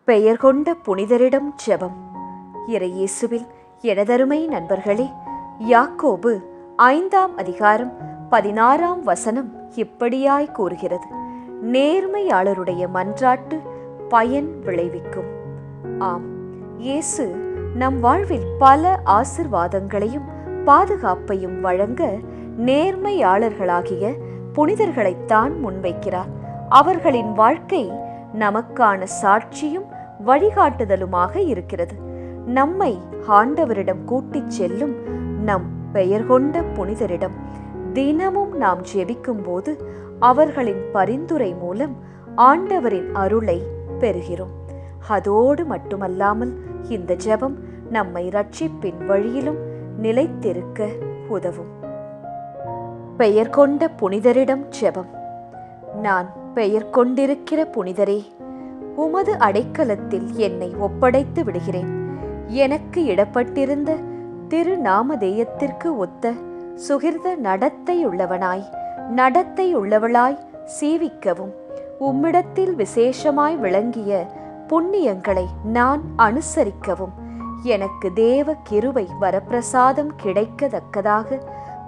பெயர் கொண்ட புனிதரிடம் ஜெபம். இறையேசுவில் எனதருமை நண்பர்களே, யாக்கோபு 5ஆம் அதிகாரம் 16ஆம் வசனம் இப்படியாய் கூறுகிறது: நேர்மையாளருடைய மன்றாட்டு பயன் விளைவிக்கும். ஆம், இயேசு நம் வாழ்வில் பல ஆசிர்வாதங்களையும் பாதுகாப்பையும் வழங்க நேர்மையாளர்களாகிய புனிதர்களைத்தான் முன்வைக்கிறார். அவர்களின் வாழ்க்கை நமக்கான சாட்சியும் வழிகாட்டுதலுமாக இருக்கிறது. நம்மை ஆண்டவரிடம் கூட்டிச் செல்லும் நம் பெயர் கொண்ட புனிதரிடம் தினமும் நாம் ஜெபிக்கும் போது அவர்களின் பரிந்துரை மூலம் ஆண்டவரின் அருளை பெறுகிறோம். அதோடு மட்டுமல்லாமல் இந்த ஜெபம் நம்மை ரட்சிப்பின் வழியிலும் நிலைத்திருக்க உதவும். பெயர் கொண்ட புனிதரிடம் ஜெபம். நான் பெயர் கொண்டிருக்கிற புனிதரே, உமது அடைக்கலத்தில் என்னை ஒப்படைத்து விடுகிறேன். எனக்கு இடப்பட்டிருந்த திருநாமதேயத்திற்கு ஒத்த சுகிர்த நடத்தை உள்ளவளாய் சீவிக்கவும் உம்மிடத்தில் விசேஷமாய் விளங்கிய புண்ணியங்களை நான் அனுசரிக்கவும் எனக்கு தேவ கிருபை வரப்பிரசாதம் கிடைக்கத்தக்கதாக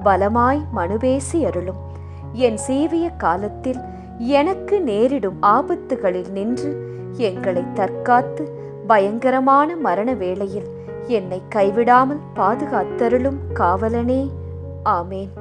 பலமாய் மனுபேசி அருளும். என் சீவிய காலத்தில் எனக்கு நேரிடும் ஆபத்துகளில் நின்று எங்களை தற்காத்து பயங்கரமான மரண வேளையில் என்னை கைவிடாமல் பாதுகாத்தருளும் காவலனே. ஆமேன்.